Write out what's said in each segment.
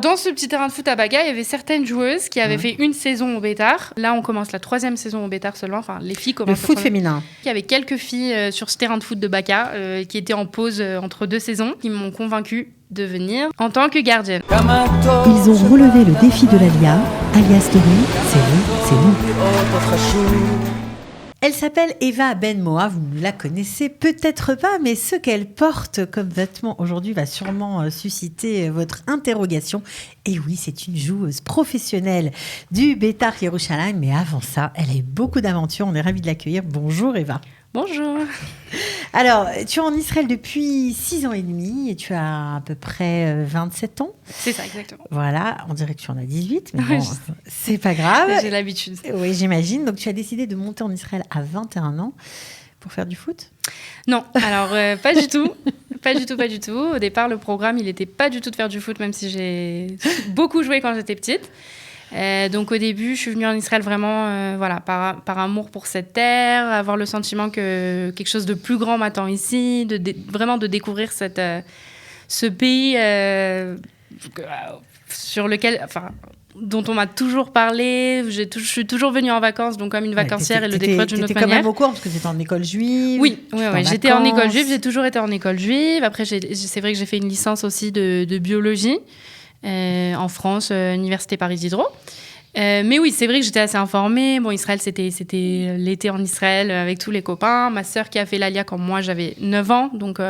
dans ce petit terrain de foot à Baga, il y avait certaines joueuses qui avaient fait une saison au Bétard. Là, on commence la 3e saison au Bétard seulement. Enfin, les filles commencent. Le foot féminin. Il y avait quelques filles sur ce terrain de foot de Baga qui étaient en pause entre 2 saisons, qui m'ont convaincue de venir en tant que gardienne. Ils ont relevé le défi de l'Alia. Alia Story, c'est nous. Elle s'appelle Eva Benmoa, vous ne la connaissez peut-être pas, mais ce qu'elle porte comme vêtement aujourd'hui va sûrement susciter votre interrogation. Et oui, c'est une joueuse professionnelle du Beitar Yerushalayim, mais avant ça, elle a eu beaucoup d'aventures. On est ravis de l'accueillir. Bonjour Eva. Bonjour. Alors, tu es en Israël depuis 6 ans et demi et tu as à peu près 27 ans. C'est ça, exactement. Voilà, on dirait que tu en as 18, mais bon, c'est pas grave. J'ai l'habitude. Oui, j'imagine. Donc, tu as décidé de monter en Israël à 21 ans pour faire du foot ? Non, alors pas du tout. Pas du tout. Au départ, le programme, il n'était pas du tout de faire du foot, même si j'ai beaucoup joué quand j'étais petite. Donc au début, je suis venue en Israël vraiment par amour pour cette terre, avoir le sentiment que quelque chose de plus grand m'attend ici, vraiment de découvrir ce pays sur lequel, dont on m'a toujours parlé. Je suis toujours venue en vacances, donc comme une vacancière et le découvrir d'une autre manière. T'étais quand même au courant parce que t'étais en école juive. Oui, j'étais en école juive, j'ai toujours été en école juive. Après, c'est vrai que j'ai fait une licence aussi de biologie. En France, Université Paris Diderot. Mais oui, c'est vrai que j'étais assez informée. Bon, Israël, c'était l'été en Israël avec tous les copains. Ma sœur qui a fait l'Alia quand moi, j'avais 9 ans. Donc,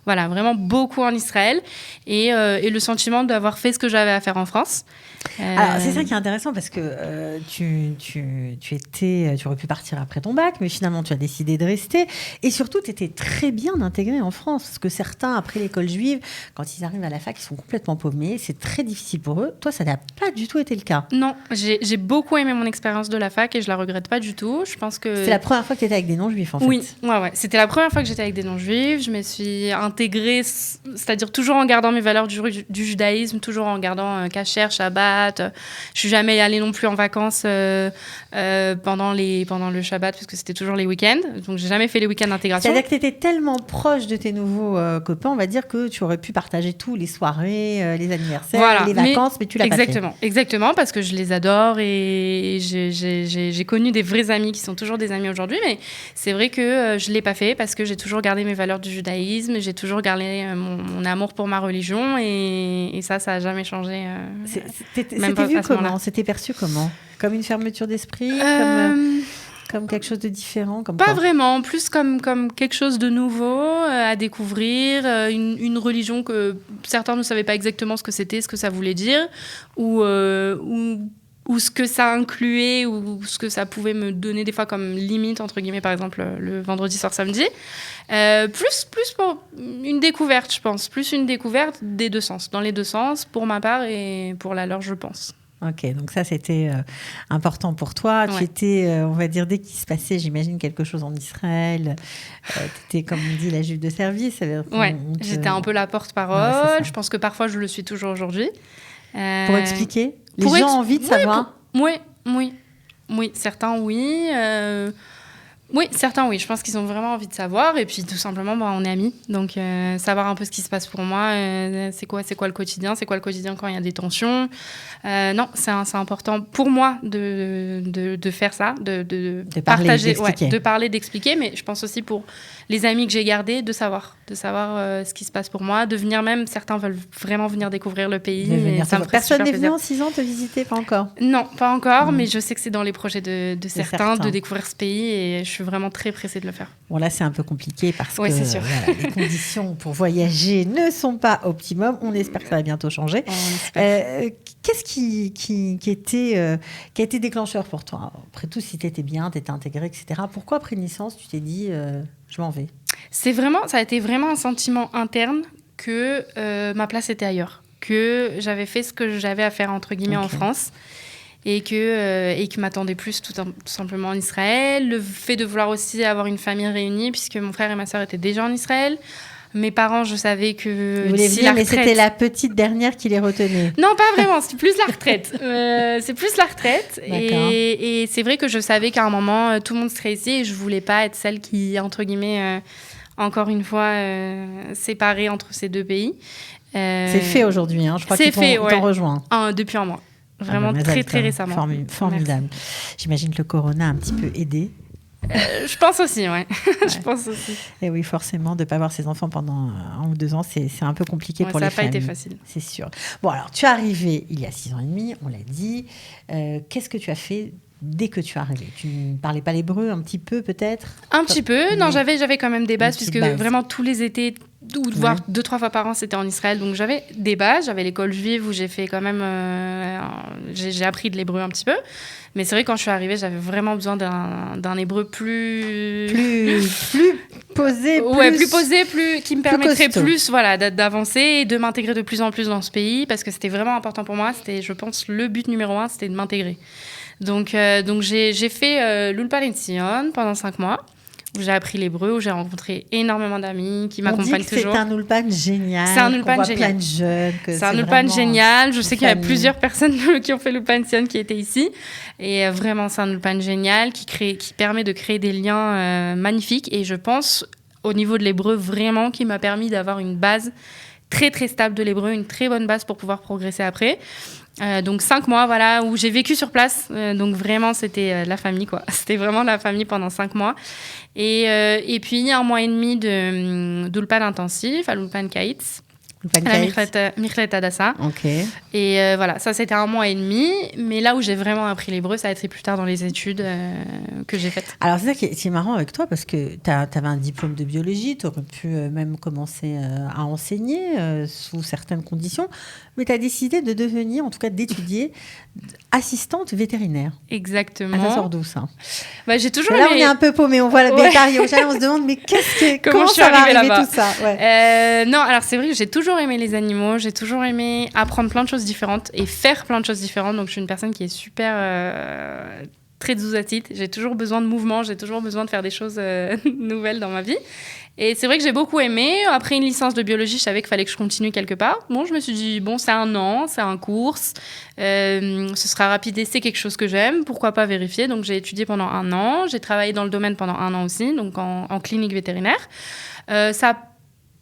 voilà, vraiment beaucoup en Israël. Et le sentiment d'avoir fait ce que j'avais à faire en France. Alors, c'est ça qui est intéressant parce que tu aurais pu partir après ton bac, mais finalement, tu as décidé de rester. Et surtout, tu étais très bien intégrée en France. Parce que certains, après l'école juive, quand ils arrivent à la fac, ils sont complètement paumés. C'est très difficile pour eux. Toi, ça n'a pas du tout été le cas. Non, j'ai beaucoup aimé mon expérience de la fac et je la regrette pas du tout. Je pense que c'est la première fois que tu étais avec des non-juifs, en fait. Oui, ouais. C'était la première fois que j'étais avec des non-juifs. Je me suis intégrée, c'est-à-dire toujours en gardant mes valeurs du judaïsme, toujours en gardant kasher, Shabbat. Je suis jamais allée non plus en vacances pendant le Shabbat parce que c'était toujours les week-ends. Donc j'ai jamais fait les week-ends d'intégration. C'est-à-dire que tu étais tellement proche de tes nouveaux copains, on va dire que tu aurais pu partager tout, les soirées, les anniversaires, les vacances, mais tu l'as pas fait. Exactement, parce que je les adore et j'ai connu des vrais amis qui sont toujours des amis aujourd'hui. Mais c'est vrai que je l'ai pas fait parce que j'ai toujours gardé mes valeurs du judaïsme, j'ai toujours gardé mon amour pour ma religion et ça a jamais changé. C'était vu comment ? C'était perçu comment ? Comme une fermeture d'esprit comme quelque chose de différent Pas vraiment, plus comme quelque chose de nouveau à découvrir, une religion que certains ne savaient pas exactement ce que c'était, ce que ça voulait dire, ou ce que ça incluait, ou ce que ça pouvait me donner des fois comme limite, entre guillemets, par exemple, le vendredi soir, samedi. Plus pour une découverte, je pense. Plus une découverte des deux sens, dans les deux sens, pour ma part et pour la leur, je pense. Ok, donc ça, c'était important pour toi. Ouais. Tu étais, on va dire, dès qu'il se passait, j'imagine, quelque chose en Israël, tu étais, comme on dit, la juive de service. Oui, j'étais un peu la porte-parole. Je pense que parfois, je le suis toujours aujourd'hui. Pour expliquer ? Les gens ont envie de savoir ? Oui, certains, oui. Oui, certains, oui. Je pense qu'ils ont vraiment envie de savoir. Et puis, tout simplement, on est amis. Donc, savoir un peu ce qui se passe pour moi. C'est quoi le quotidien ? C'est quoi le quotidien quand il y a des tensions ? Non, c'est important pour moi de faire ça, de partager, de parler, d'expliquer. Mais je pense aussi pour les amis que j'ai gardés, de savoir ce qui se passe pour moi. De venir même, certains veulent vraiment venir découvrir le pays. Personne n'est venu en 6 ans te visiter, pas encore ? Non, pas encore. Mais je sais que c'est dans les projets de certains de découvrir ce pays. Et je suis vraiment très pressée de le faire. Bon, là, c'est un peu compliqué parce que les conditions pour voyager ne sont pas optimum. On espère que ça va bientôt changer. Qu'est-ce qui a été déclencheur pour toi ? Après tout, si tu étais bien, tu étais intégrée, etc. Pourquoi, après une licence, tu t'es dit je m'en vais ? Ça a été vraiment un sentiment interne que ma place était ailleurs. Que j'avais fait ce que j'avais à faire, entre guillemets, en France. Et que m'attendait plus tout simplement en Israël. Le fait de vouloir aussi avoir une famille réunie, puisque mon frère et ma sœur étaient déjà en Israël. Mes parents, je savais que... Vous voulez venir, mais c'était la petite dernière qui les retenait. Non, pas vraiment, c'est plus la retraite. Et c'est vrai que je savais qu'à un moment, tout le monde serait ici et je ne voulais pas être celle qui, entre guillemets... encore une fois, séparée entre ces deux pays. C'est fait aujourd'hui, hein. Je crois c'est qu'ils fait, t'ont rejoint. Depuis un mois. Vraiment Ah bah, très, très récemment. Formidable. J'imagine que le corona a un petit peu aidé. Je pense aussi, ouais. Je pense aussi. Et oui, forcément, de ne pas voir ses enfants pendant 1 ou 2 ans, c'est un peu compliqué pour les familles. Ça n'a pas été facile. C'est sûr. Bon, alors, tu es arrivée il y a 6 ans et demi, on l'a dit. Qu'est-ce que tu as fait dès que tu es arrivée? Tu ne parlais pas l'hébreu un petit peu, peut-être? Un petit peu. Non, j'avais quand même des bases, puisque base. vraiment tous les étés, voire 2-3 fois par an, c'était en Israël. Donc j'avais des bases. J'avais l'école juive où j'ai fait quand même... j'ai appris de l'hébreu un petit peu. Mais c'est vrai, quand je suis arrivée, j'avais vraiment besoin d'un hébreu plus posé, plus posé, qui me permettrait costaud. plus d'avancer et de m'intégrer de plus en plus dans ce pays, parce que c'était vraiment important pour moi. C'était, je pense, le but numéro 1, c'était de m'intégrer. Donc j'ai fait l'Ulpan Etzion pendant 5 mois, où j'ai appris l'hébreu, où j'ai rencontré énormément d'amis qui m'accompagnent toujours. C'est un Ulpan génial. C'est un Ulpan génial. Plein de jeunes. C'est un Ulpan génial. Je sais qu'il y a plusieurs personnes qui ont fait l'Ulpan Etzion qui étaient ici. Et vraiment, c'est un Ulpan génial qui permet de créer des liens magnifiques. Et je pense, au niveau de l'hébreu, vraiment, qui m'a permis d'avoir une base très, très stable de l'hébreu, une très bonne base pour pouvoir progresser après. Donc 5 mois, où j'ai vécu sur place. Donc vraiment, c'était la famille, quoi. C'était vraiment la famille pendant 5 mois. Et puis 1 mois et demi d'Ulpan intensif à l'Ulpan Kaitz. À la Michlet Hadassah. Ok. Et ça c'était 1 mois et demi. Mais là où j'ai vraiment appris l'hébreu, ça a été plus tard dans les études que j'ai faites. Alors c'est ça qui est marrant avec toi, parce que tu avais un diplôme de biologie, tu aurais pu même commencer à enseigner sous certaines conditions, mais tu as décidé de devenir, en tout cas d'étudier, assistante vétérinaire. Exactement. Ah, ça sort d'où ça? J'ai toujours là, on est un peu paumé, on voit la bétail, on se demande, mais comment ça va arriver tout ça? Non, alors c'est vrai que j'ai toujours aimé les animaux, j'ai toujours aimé apprendre plein de choses différentes et faire plein de choses différentes. Donc je suis une personne qui est super très zouzatite. J'ai toujours besoin de mouvement, j'ai toujours besoin de faire des choses nouvelles dans ma vie. Et c'est vrai que j'ai beaucoup aimé. Après une licence de biologie, je savais qu'il fallait que je continue quelque part. Bon, je me suis dit, c'est 1 an, c'est un cours. Ce sera rapide et c'est quelque chose que j'aime. Pourquoi pas vérifier? Donc, j'ai étudié pendant 1 an. J'ai travaillé dans le domaine pendant 1 an aussi, donc en clinique vétérinaire. Ça n'a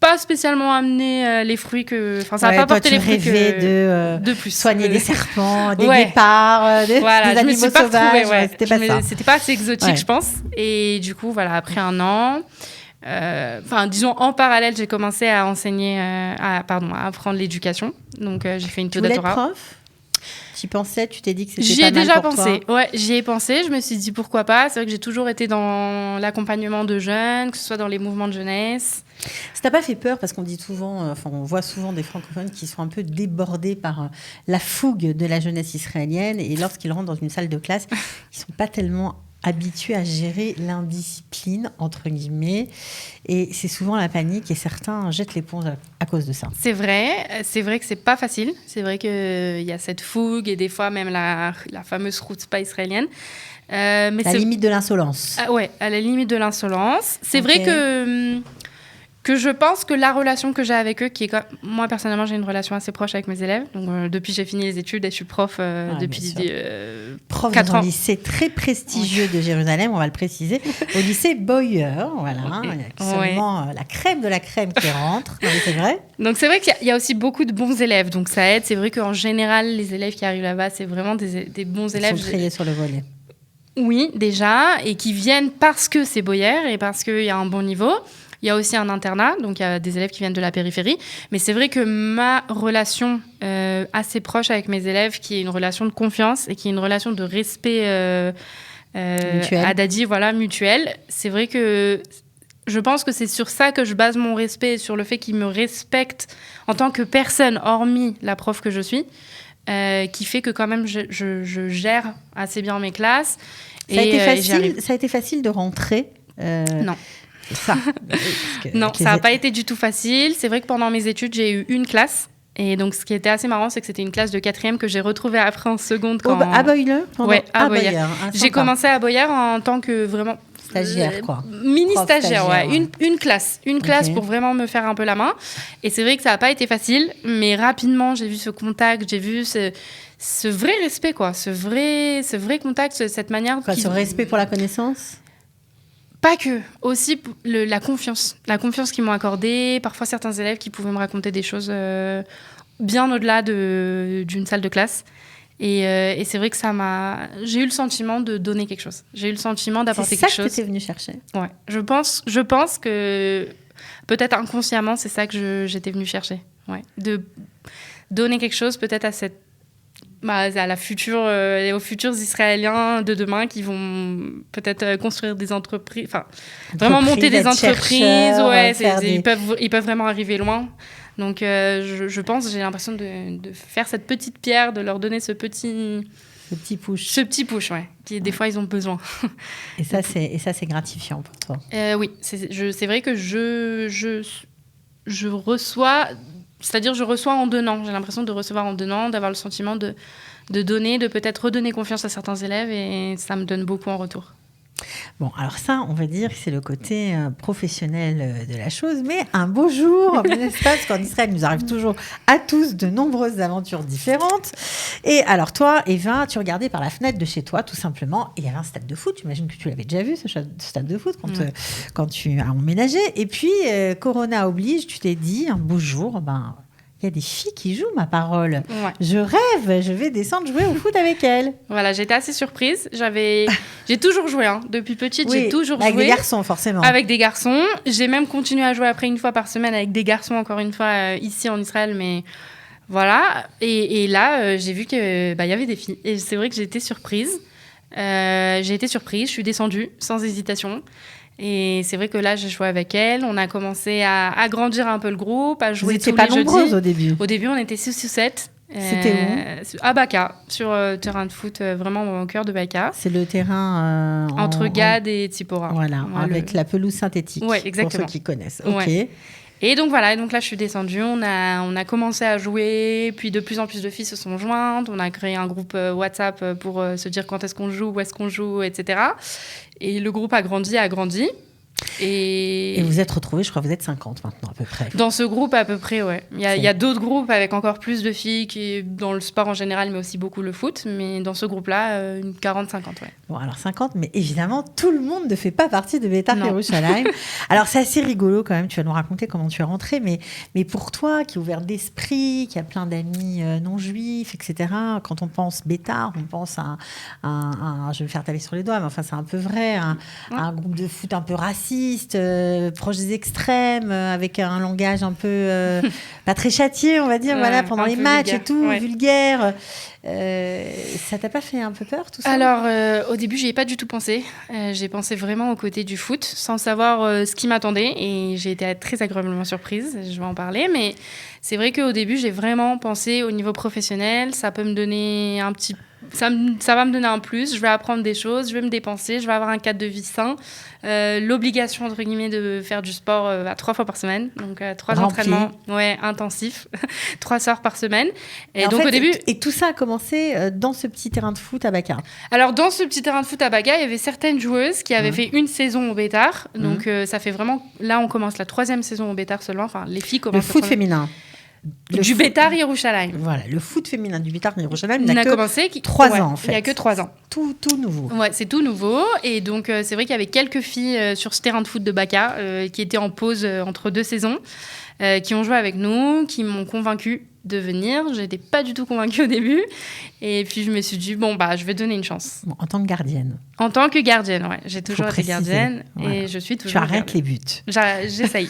pas spécialement amené les fruits que... Enfin, ça n'a pas porté les fruits que... de plus. Soigner des serpents, des guépards, des animaux sauvages. C'était pas assez exotique, je pense. Et du coup, après 1 an... disons en parallèle, j'ai commencé à enseigner, à apprendre l'éducation. Donc j'ai fait une Toda Torah. Tu voulais être prof? Tu pensais, tu t'es dit que c'était J'y pas ai mal déjà pour pensé. toi? Ouais, j'y ai pensé. Je me suis dit pourquoi pas. C'est vrai que j'ai toujours été dans l'accompagnement de jeunes, que ce soit dans les mouvements de jeunesse. Ça t'a pas fait peur, parce qu'on dit souvent, on voit souvent des francophones qui sont un peu débordés par la fougue de la jeunesse israélienne, et lorsqu'ils rentrent dans une salle de classe, ils sont pas tellement habitués à gérer l'indiscipline, entre guillemets, et c'est souvent la panique, et certains jettent l'éponge à cause de ça. C'est vrai que c'est pas facile. C'est vrai qu'il y a cette fougue et des fois même la fameuse chutzpah israélienne. Mais la limite de l'insolence. Ouais, à la limite de l'insolence. C'est vrai que je pense que la relation que j'ai avec eux, moi personnellement j'ai une relation assez proche avec mes élèves, donc depuis j'ai fini les études et je suis prof depuis prof 4 dans ans. Un lycée très prestigieux de Jérusalem, on va le préciser, au lycée Boyer, voilà, il y a seulement la crème de la crème qui rentre, non, mais c'est vrai. Donc c'est vrai qu'il y a aussi beaucoup de bons élèves, donc ça aide. C'est vrai qu'en général les élèves qui arrivent là-bas, c'est vraiment des bons élèves. Ils sont triés sur le volet. Oui, déjà, et qui viennent parce que c'est Boyer et parce qu'il y a un bon niveau. Il y a aussi un internat, donc il y a des élèves qui viennent de la périphérie. Mais c'est vrai que ma relation assez proche avec mes élèves, qui est une relation de confiance et qui est une relation de respect Hadadi, mutuel, c'est vrai que je pense que c'est sur ça que je base mon respect, sur le fait qu'ils me respectent en tant que personne, hormis la prof que je suis, qui fait que quand même je gère assez bien mes classes. Ça a été facile de rentrer Non. Ça. Non, ça n'a pas été du tout facile. C'est vrai que pendant mes études, j'ai eu une classe. Et donc, ce qui était assez marrant, c'est que c'était une classe de 4e que j'ai retrouvée après en seconde. À Boyer? Ouais, à Boyer. J'ai commencé à Boyer en tant que vraiment... Stagiaire, quoi. Mini-stagiaire, ouais. Une classe pour vraiment me faire un peu la main. Et c'est vrai que ça n'a pas été facile, mais rapidement, j'ai vu ce contact, j'ai vu ce vrai respect, quoi. Ce vrai contact, cette manière... Ce respect pour la connaissance? Pas que, aussi la confiance qu'ils m'ont accordée. Parfois, certains élèves qui pouvaient me raconter des choses bien au-delà d'une salle de classe. Et c'est vrai que j'ai eu le sentiment de donner quelque chose. J'ai eu le sentiment d'apporter quelque chose. C'est ça que tu étais venue chercher. Ouais, je pense que peut-être inconsciemment, c'est ça que j'étais venue chercher. Ouais, de donner quelque chose peut-être à la future, aux futurs Israéliens de demain qui vont peut-être construire des entreprises, enfin vraiment monter des entreprises. Ils peuvent vraiment arriver loin. Donc je pense, j'ai l'impression de faire cette petite pierre, de leur donner ce petit push. Ce petit push, ouais, qui des fois ils ont besoin. Et ça c'est gratifiant pour toi. Oui, c'est vrai que je reçois. C'est-à-dire, je reçois en donnant. J'ai l'impression de recevoir en donnant, d'avoir le sentiment de donner, de peut-être redonner confiance à certains élèves, et ça me donne beaucoup en retour. Bon, alors ça, on va dire que c'est le côté professionnel de la chose, mais un beau jour, n'est-ce pas, parce qu'en Israël, il nous arrive toujours à tous de nombreuses aventures différentes. Et alors toi, Eva, tu regardais par la fenêtre de chez toi, tout simplement, et il y avait un stade de foot. J'imagine que tu l'avais déjà vu, ce stade de foot, quand tu as emménagé. Et puis, Corona oblige, tu t'es dit, un beau jour, il y a des filles qui jouent, ma parole. Ouais. Je rêve, je vais descendre jouer au foot avec elles. Voilà, j'étais assez surprise. J'ai toujours joué, depuis petite, j'ai toujours joué. Avec des garçons, forcément. Avec des garçons. J'ai même continué à jouer après 1 fois par semaine avec des garçons, encore une fois, ici en Israël, mais voilà. Et là, j'ai vu qu'il y avait des filles. Et c'est vrai que j'ai été surprise. Je suis descendue sans hésitation. Et c'est vrai que là, j'ai joué avec elle. On a commencé à agrandir un peu le groupe, à jouer tous les jeudis. Vous n'étiez pas nombreuses au début. Au début, on était 6 ou 7. C'était où ? À Baka, sur terrain de foot, vraiment au cœur de Baka. C'est le terrain... entre Gad et Tzipora. Voilà, avec la pelouse synthétique. Ouais, exactement. Pour ceux qui connaissent. Ok. Ouais. Et donc voilà, donc là je suis descendue, on a commencé à jouer, puis de plus en plus de filles se sont jointes, on a créé un groupe WhatsApp pour se dire quand est-ce qu'on joue, où est-ce qu'on joue, etc. Et le groupe a grandi. Et vous êtes retrouvés, je crois que vous êtes 50 maintenant à peu près. Dans ce groupe à peu près, ouais. Il y a d'autres groupes avec encore plus de filles qui dans le sport en général, mais aussi beaucoup le foot. Mais dans ce groupe-là, une 40-50, ouais. Bon, alors 50, mais évidemment, tout le monde ne fait pas partie de Beitar Yerushalayim. Alors c'est assez rigolo quand même, tu vas nous raconter comment tu es rentrée, mais pour toi qui est ouvert d'esprit, qui a plein d'amis non juifs, etc., quand on pense Beitar, on pense à je vais me faire taper sur les doigts, mais enfin c'est un peu vrai, un groupe de foot un peu raciste, proche des extrêmes, avec un langage un peu pas très châtié, on va dire, pendant les matchs vulgaire. Et tout, vulgaire. Ça t'a pas fait un peu peur tout ça ? Alors au début j'y ai pas du tout pensé. J'ai pensé vraiment au côté du foot sans savoir ce qui m'attendait et j'ai été très agréablement surprise, je vais en parler, mais c'est vrai qu'au début j'ai vraiment pensé au niveau professionnel, ça peut me donner ça va me donner un plus, je vais apprendre des choses, je vais me dépenser, je vais avoir un cadre de vie sain, l'obligation entre guillemets de faire du sport 3 fois par semaine, donc 3 entraînements intensifs, 3 soirs par semaine. Et donc au début, et tout ça a commencé dans ce petit terrain de foot à Baka. Alors dans ce petit terrain de foot à Baka, il y avait certaines joueuses qui avaient fait une saison au Beitar, donc ça fait vraiment, là on commence la 3e saison au Beitar seulement, enfin les filles commencent. Le foot féminin. Du Beitar Yerushalayim. Voilà, le foot féminin du Beitar Yerushalayim n'a commencé 3 ans en fait. Il n'y a que 3 ans. Tout nouveau. Ouais, c'est tout nouveau. Et donc, c'est vrai qu'il y avait quelques filles sur ce terrain de foot de Baka qui étaient en pause entre 2 saisons, qui ont joué avec nous, qui m'ont convaincue de venir. Je n'étais pas du tout convaincue au début. Et puis, je me suis dit, je vais donner une chance. Bon, en tant que gardienne. En tant que gardienne, ouais. J'ai toujours été gardienne et je suis toujours. Tu arrêtes les buts. J'essaye.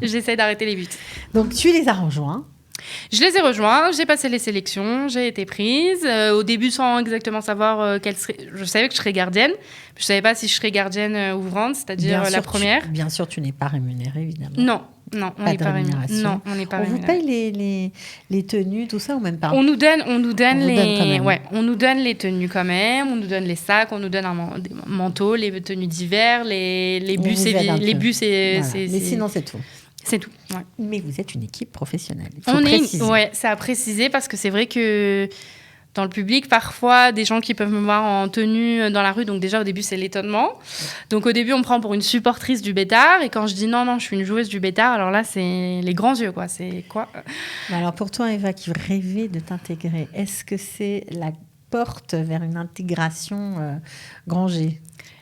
J'essaye d'arrêter les buts. Donc, tu les as rejoints. Je les ai rejoints, j'ai passé les sélections, j'ai été prise. Au début, sans exactement savoir quelle serait... Je savais que je serais gardienne. Je ne savais pas si je serais gardienne ouvrante, c'est-à-dire la première. Bien sûr, tu n'es pas rémunérée, évidemment. Non, on n'est pas rémunéré. Non, on n'est pas rémunéré. On vous paye les tenues, tout ça, ou même pas ? On nous donne les tenues quand même, on nous donne les sacs, on nous donne des manteaux, les tenues d'hiver, les bus. Mais sinon, c'est tout. C'est tout. Ouais. Mais vous êtes une équipe professionnelle. Il faut préciser. C'est à préciser parce que c'est vrai que dans le public, parfois, des gens qui peuvent me voir en tenue dans la rue, donc déjà au début, c'est l'étonnement. Donc au début, on me prend pour une supportrice du Beitar, et quand je dis non, je suis une joueuse du Beitar, alors là, c'est les grands yeux, quoi. C'est quoi ? Alors pour toi, Eva, qui rêvait de t'intégrer, est-ce que c'est la porte vers une intégration Granger ?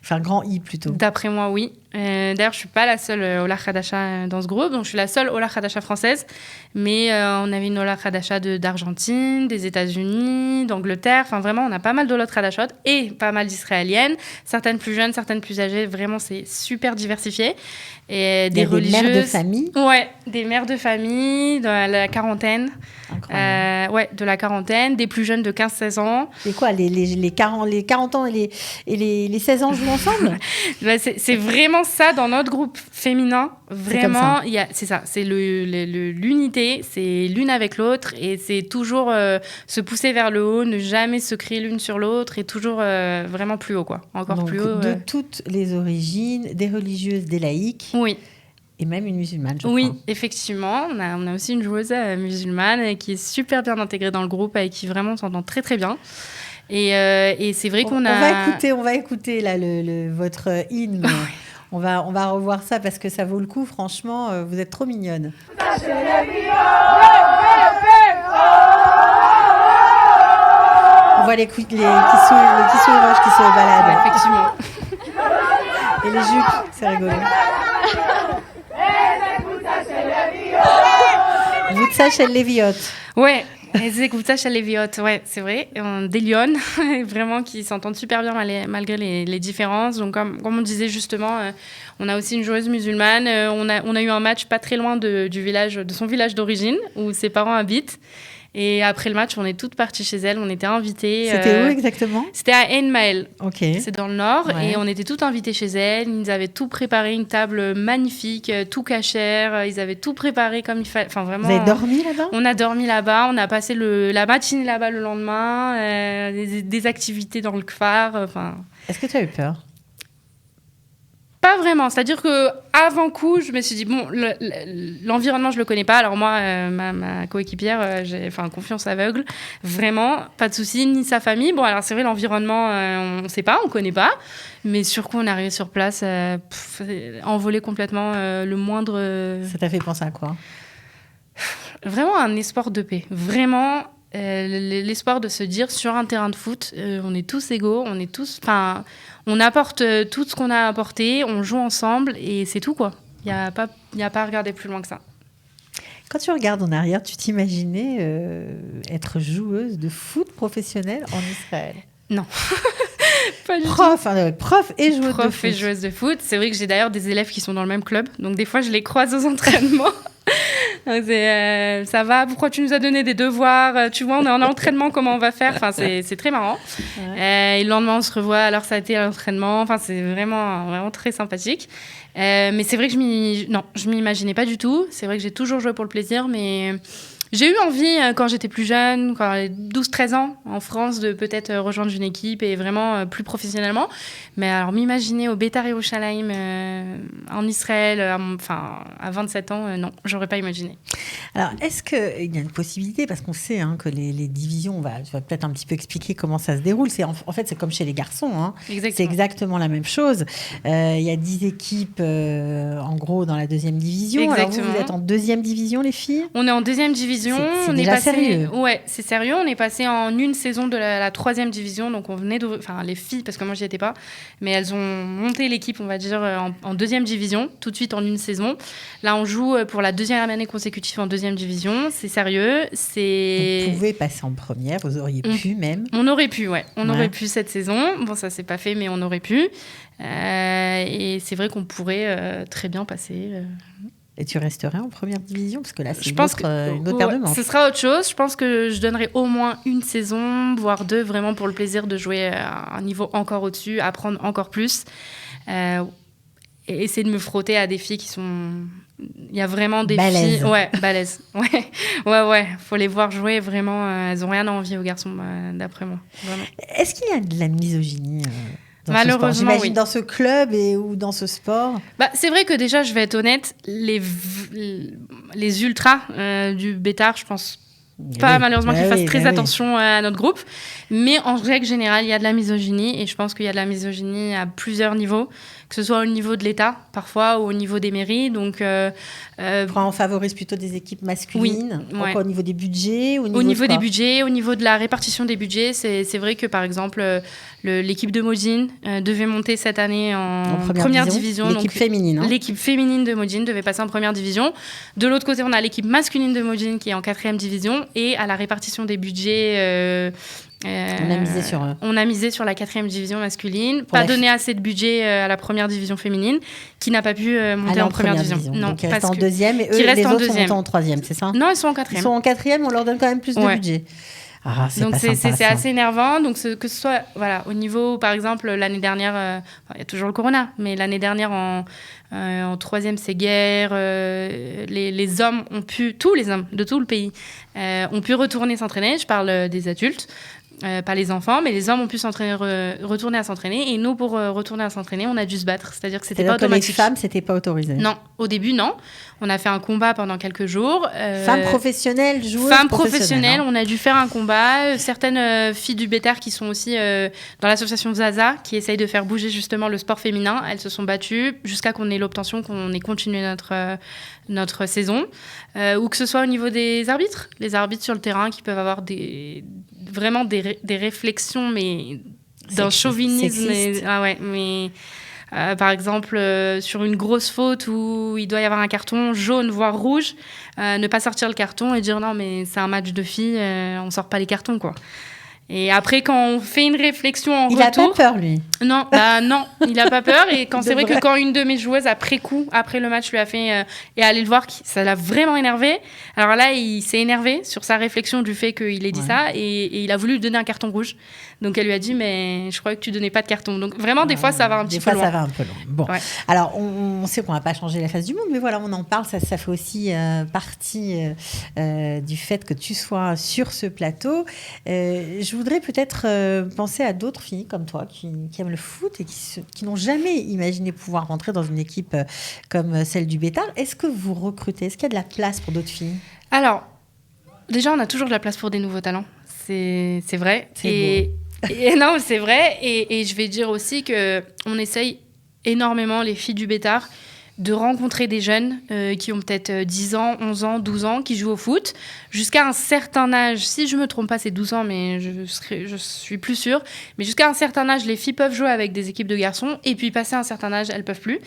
Enfin, grand I plutôt. D'après moi, oui. D'ailleurs, je suis pas la seule Ola Khadasha dans ce groupe, donc je suis la seule Ola Khadasha française. Mais on avait une Ola Khadasha d'Argentine, des États-Unis, d'Angleterre. Enfin, vraiment, on a pas mal d'Ola Khadashot et pas mal d'Israéliennes. Certaines plus jeunes, certaines plus âgées. Vraiment, c'est super diversifié. Et des religieuses. Des mères de famille. Ouais, des mères de famille de la quarantaine. Ouais, de la quarantaine, des plus jeunes de 15-16 ans. Et quoi, les 40 ans et les 16 ans jouent ensemble? C'est vraiment ça dans notre groupe féminin. Vraiment, c'est ça. C'est l'unité, c'est l'une avec l'autre et c'est toujours se pousser vers le haut, ne jamais se crier l'une sur l'autre et toujours vraiment plus haut, quoi. Encore donc, plus haut. De toutes les origines, des religieuses, des laïcs. Oui. Et même une musulmane, je crois. Oui, effectivement. On a aussi une joueuse musulmane qui est super bien intégrée dans le groupe, avec qui vraiment on s'entend très très bien. Et c'est vrai qu'on a... On va écouter là, votre hymne. On va revoir ça parce que ça vaut le coup. Franchement, vous êtes trop mignonne. On voit les kissous rouges qui se baladent. Ouais, effectivement. Et les jupes, c'est rigolo. Vous chez Léviote. Ouais, les écoutages chez Léviote, ouais, c'est vrai. Des lionnes, vraiment, qui s'entendent super bien malgré les différences. Donc, comme on disait justement, on a aussi une joueuse musulmane. On a eu un match pas très loin de son village d'origine, où ses parents habitent. Et après le match, on est toutes parties chez elle. On était invitées. C'était où exactement? C'était à Ein Mael. Ok. C'est dans le nord. Ouais. Et on était toutes invitées chez elle. Ils avaient tout préparé, une table magnifique, tout cachère. Ils avaient tout préparé comme il fallait. Enfin, vraiment. Vous avez dormi là-bas? On a dormi là-bas. On a passé la matinée là-bas le lendemain. Des activités dans le Kfar. Enfin. Est-ce que tu as eu peur? Pas vraiment. C'est-à-dire qu'avant coup, je me suis dit, bon, l'environnement, je le connais pas. Alors moi, ma coéquipière, j'ai confiance aveugle. Vraiment, pas de souci, ni sa famille. Bon, alors c'est vrai, l'environnement, on ne sait pas, on ne connaît pas. Mais sur quoi on est arrivé sur place, envolé complètement le moindre... Ça t'a fait penser à quoi? Vraiment un espoir de paix. Vraiment... l'espoir de se dire sur un terrain de foot, on est tous égaux, on apporte tout ce qu'on a apporté, on joue ensemble et c'est tout, quoi. Il n'y a pas à regarder plus loin que ça. Quand tu regardes en arrière, tu t'imaginais être joueuse de foot professionnelle en Israël? Non. Pas du tout. Prof et joueuse de foot. Prof et joueuse de foot. C'est vrai que j'ai d'ailleurs des élèves qui sont dans le même club, donc des fois je les croise aux entraînements. Donc ça va, pourquoi tu nous as donné des devoirs, tu vois, on est en entraînement, comment on va faire, enfin c'est très marrant. Ouais. Et le lendemain on se revoit, alors ça a été l'entraînement, enfin c'est vraiment très sympathique. Mais c'est vrai que je m'imaginais pas du tout. C'est vrai que j'ai toujours joué pour le plaisir, mais j'ai eu envie, quand j'étais plus jeune, quand j'avais 12-13 ans, en France, de peut-être rejoindre une équipe et vraiment plus professionnellement. Mais alors, m'imaginer au Beitar Yerushalayim en Israël, à 27 ans, non, j'aurais pas imaginé. Alors, est-ce qu'il y a une possibilité, parce qu'on sait que les divisions, tu vas peut-être un petit peu expliquer comment ça se déroule. En fait, c'est comme chez les garçons. Exactement. C'est exactement la même chose. Il y a 10 équipes, en gros, dans la deuxième division. Exactement. Alors, vous êtes en deuxième division, les filles? On est en deuxième division. C'est déjà sérieux. Ouais, c'est sérieux. On est passé en une saison de la troisième division. Donc, on venait les filles, parce que moi, j'y étais pas, mais elles ont monté l'équipe, on va dire, en deuxième division, tout de suite en une saison. Là, on joue pour la deuxième année consécutive en deuxième division. C'est sérieux. Vous pouvez passer en première, vous auriez pu même. On aurait pu, ouais. On aurait pu cette saison. Bon, ça s'est pas fait, mais on aurait pu. Et c'est vrai qu'on pourrait très bien passer... Et tu resterais en première division? Parce que là, c'est une autre paire de manches. Ce sera autre chose. Je pense que je donnerai au moins une saison, voire deux, vraiment pour le plaisir de jouer à un niveau encore au-dessus, apprendre encore plus. Et essayer de me frotter à des filles qui sont... Il y a vraiment des filles... Ouais, balèzes. Ouais. Faut les voir jouer, vraiment. Elles n'ont rien à envier aux garçons, d'après moi. Vraiment. Est-ce qu'il y a de la misogynie malheureusement, j'imagine, oui. Dans ce club ou dans ce sport? C'est vrai que déjà, je vais être honnête, les ultras du Beitar, je pense pas malheureusement qu'ils fassent très attention à notre groupe. Mais en règle générale, il y a de la misogynie et je pense qu'il y a de la misogynie à plusieurs niveaux, que ce soit au niveau de l'État, parfois, ou au niveau des mairies. Donc, on favorise plutôt des équipes masculines. Oui, ouais. Au niveau des budgets, au niveau des budgets, au niveau de la répartition des budgets, c'est vrai que, par exemple, l'équipe de Modine devait monter cette année en première division. L'équipe féminine. L'équipe féminine de Modine devait passer en première division. De l'autre côté, on a l'équipe masculine de Modine qui est en 4e division. Et à la répartition des budgets... on a misé sur la 4e division masculine, pas donné assez de budget à la première division féminine, qui n'a pas pu monter en première division. Non, donc ils restent en 2e et eux, les autres sont montés en 3e, c'est ça? Non, ils sont en 4e. Ils sont en 4e, on leur donne quand même plus de budget. Ah, donc c'est assez énervant. Donc que ce soit au niveau, par exemple, l'année dernière, il y a toujours le corona, mais l'année dernière en 3e, c'est guerre. Les hommes ont pu, tous les hommes de tout le pays, ont pu retourner s'entraîner. Je parle des adultes. Pas les enfants, mais les hommes ont pu retourner à s'entraîner. Et nous, pour retourner à s'entraîner, on a dû se battre. C'est-à-dire que c'était pas automatique. Les femmes, c'était pas autorisé. Non, au début, non. On a fait un combat pendant quelques jours. Femmes professionnelles, joueuses femmes professionnelles, on a dû faire un combat. Certaines filles du Bétard qui sont aussi dans l'association Zaza, qui essayent de faire bouger justement le sport féminin, elles se sont battues jusqu'à qu'on ait l'obtention qu'on ait continué notre saison. Ou que ce soit au niveau des arbitres. Les arbitres sur le terrain qui peuvent avoir vraiment des réflexions, mais d'un chauvinisme. Par exemple, sur une grosse faute où il doit y avoir un carton jaune, voire rouge, ne pas sortir le carton et dire non, mais c'est un match de filles, on sort pas les cartons, quoi. Et après, quand on fait une réflexion en retour... Il a pas peur, lui. Non, il n'a pas peur. Et c'est vrai que quand une de mes joueuses, après le match, lui a fait... et allé le voir, ça l'a vraiment énervé. Alors là, il s'est énervé sur sa réflexion du fait qu'il ait dit ça. Et il a voulu lui donner un carton rouge. Donc, elle lui a dit, mais je croyais que tu donnais pas de carton. Donc, vraiment, des fois, ça va un petit peu loin. Des fois, ça va un peu loin. Bon. Ouais. Alors, on sait qu'on va pas changer la face du monde, mais voilà, on en parle. Ça fait aussi partie du fait que tu sois sur ce plateau. Je voudrais peut-être penser à d'autres filles comme toi qui aiment le foot et qui n'ont jamais imaginé pouvoir rentrer dans une équipe comme celle du Bétard. Est-ce que vous recrutez? Est-ce qu'il y a de la place pour d'autres filles? Alors, déjà, on a toujours de la place pour des nouveaux talents. C'est vrai. Non, c'est vrai. Et je vais dire aussi qu'on essaye énormément, les filles du Bétard, de rencontrer des jeunes qui ont peut-être 10 ans, 11 ans, 12 ans, qui jouent au foot, jusqu'à un certain âge. Si je ne me trompe pas, c'est 12 ans, mais je suis plus sûre. Mais jusqu'à un certain âge, les filles peuvent jouer avec des équipes de garçons, et puis passé un certain âge, elles ne peuvent plus.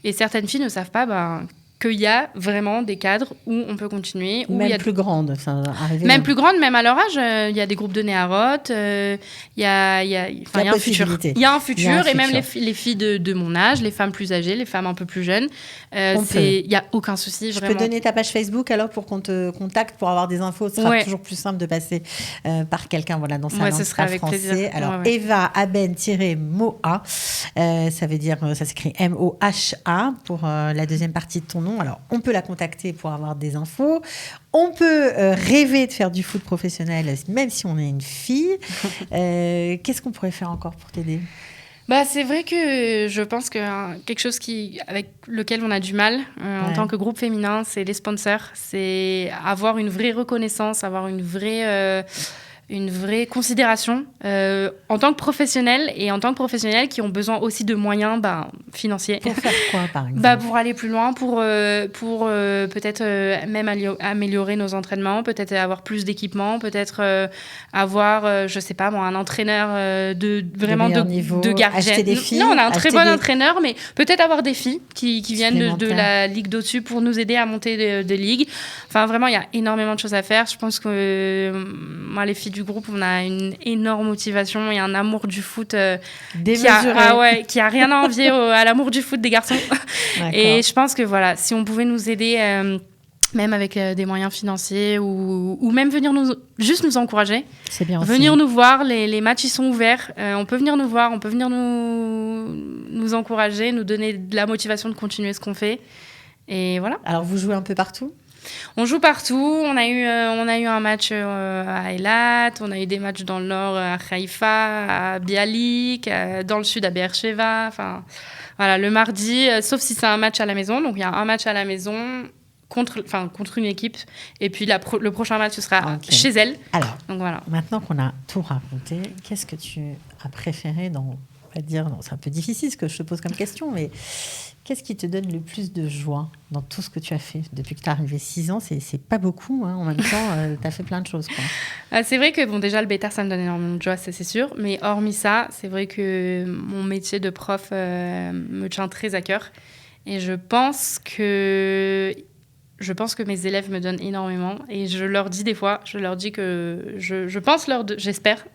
Et certaines filles ne savent pas qu'il y a vraiment des cadres où on peut continuer. Même plus grandes. Même plus grandes, même à leur âge. Il y a des groupes de Néarotte, il y a un futur. Il y a un futur, et même les filles de mon âge, les femmes plus âgées, les femmes un peu plus jeunes. Il n'y a aucun souci, vraiment. Je peux donner ta page Facebook alors pour qu'on te contacte pour avoir des infos. Ce sera toujours plus simple de passer par quelqu'un dans sa langue, ce sera avec français. Plaisir. Alors, Eva Aben-Moha, ça veut dire, ça s'écrit M-O-H-A pour la deuxième partie de ton nom. Alors, on peut la contacter pour avoir des infos. On peut rêver de faire du foot professionnel, même si on est une fille. Qu'est-ce qu'on pourrait faire encore pour t'aider ? C'est vrai que je pense que quelque chose avec lequel on a du mal en tant que groupe féminin, c'est les sponsors. C'est avoir une vraie reconnaissance, avoir une vraie considération en tant que professionnels, et en tant que professionnels qui ont besoin aussi de moyens financiers. Pour faire quoi, par exemple ? Pour aller plus loin, pour peut-être même améliorer nos entraînements, peut-être avoir plus d'équipements, peut-être avoir, je sais pas moi, un entraîneur de gardienne. Acheter des filles. Non, on a un très bon entraîneur, mais peut-être avoir des filles qui viennent de la ligue d'au-dessus pour nous aider à monter des ligues. Enfin, vraiment, il y a énormément de choses à faire. Je pense que moi, les filles du groupe, on a une énorme motivation et un amour du foot qui a rien à envier à l'amour du foot des garçons. Et je pense que si on pouvait nous aider, même avec des moyens financiers ou même venir juste nous encourager, c'est bien venir nous voir, les matchs ils sont ouverts, on peut venir nous voir, on peut venir nous encourager, nous donner de la motivation de continuer ce qu'on fait. Et voilà. Alors vous jouez un peu partout ? On joue partout. On a eu un match à Eilat, on a eu des matchs dans le nord à Haïfa, à Bialik, dans le sud à Beersheva. Enfin, voilà, le mardi, sauf si c'est un match à la maison. Donc il y a un match à la maison contre une équipe, et puis le prochain match ce sera chez elle. Alors, donc voilà. Maintenant qu'on a tout raconté, qu'est-ce que tu as préféré dans va dire, non, c'est un peu difficile ce que je te pose comme question, mais qu'est-ce qui te donne le plus de joie dans tout ce que tu as fait depuis que tu es arrivée 6 ans? C'est pas beaucoup, hein. En même temps, tu as fait plein de choses, quoi. C'est vrai que bon, déjà, le Bétard, ça me donne énormément de joie, ça, c'est sûr. Mais hormis ça, c'est vrai que mon métier de prof me tient très à cœur. Et je pense que mes élèves me donnent énormément. Et je leur dis des fois, que je pense j'espère,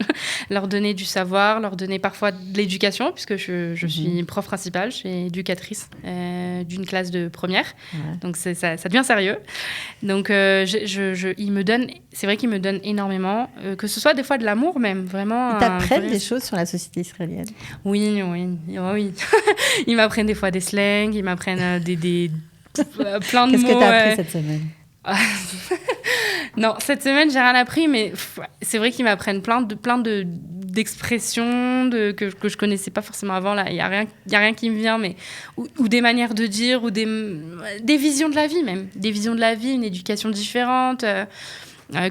leur donner du savoir, leur donner parfois de l'éducation, puisque je suis prof principale, je suis éducatrice d'une classe de première. Ouais. Donc ça devient sérieux. Donc c'est vrai qu'ils me donnent énormément, que ce soit des fois de l'amour même, vraiment. Ils t'apprennent des choses sur la société israélienne? Oui. Ils m'apprennent des fois des slangs, ils m'apprennent plein de mots. Qu'est-ce que tu as appris cette semaine? Non, cette semaine, j'ai rien appris, mais c'est vrai qu'ils m'apprennent plein d'expressions que je connaissais pas forcément avant. Là, il y a rien qui me vient, mais ou des manières de dire, ou des visions de la vie même, des visions de la vie, une éducation différente.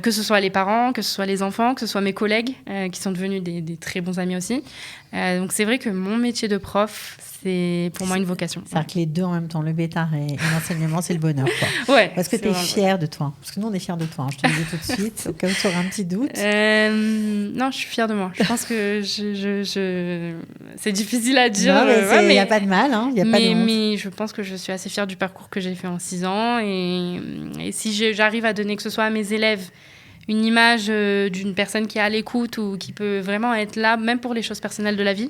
Que ce soit les parents, que ce soit les enfants, que ce soit mes collègues, qui sont devenus des très bons amis aussi. Donc c'est vrai que mon métier de prof, c'est pour moi une vocation. C'est-à-dire que les deux en même temps, le Bétard et l'enseignement, c'est le bonheur, quoi. Ouais. Parce que tu es fière de toi. Parce que nous, on est fiers de toi, hein. Je te le dis tout de suite, au cas où tu auras un petit doute. Non, je suis fière de moi. Je pense que c'est difficile à dire. Non, mais il n'y a pas de mal, hein. Mais je pense que je suis assez fière du parcours que j'ai fait en 6 ans. Et si j'arrive à donner, que ce soit à mes élèves, une image d'une personne qui est à l'écoute ou qui peut vraiment être là, même pour les choses personnelles de la vie,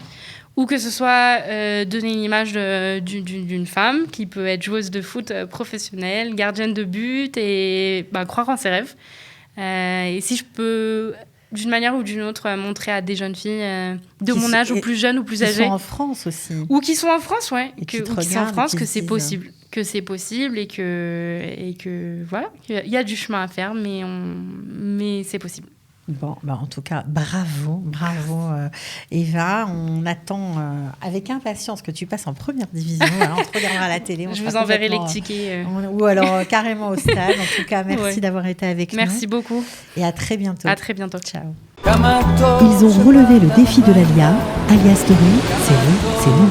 ou que ce soit donner une image d'une femme qui peut être joueuse de foot professionnelle, gardienne de but et croire en ses rêves. Et si je peux, d'une manière ou d'une autre, montrer à des jeunes filles de mon âge, ou plus jeunes ou plus âgées. Qui sont en France aussi. Ou qui sont en France, ouais. Et qui sont en France, que c'est possible. Que c'est possible et que voilà, il y a du chemin à faire, mais c'est possible. Bon, en tout cas, bravo, Eva. On attend avec impatience que tu passes en première division. Alors, on te regardera à la télé. Je vous enverrai les tickets. Ou alors carrément au stade. En tout cas, merci d'avoir été avec nous. Merci beaucoup. Et à très bientôt. À très bientôt. Ciao. Ils ont relevé le défi de l'Alia. Alia Story, c'est vous, c'est nous.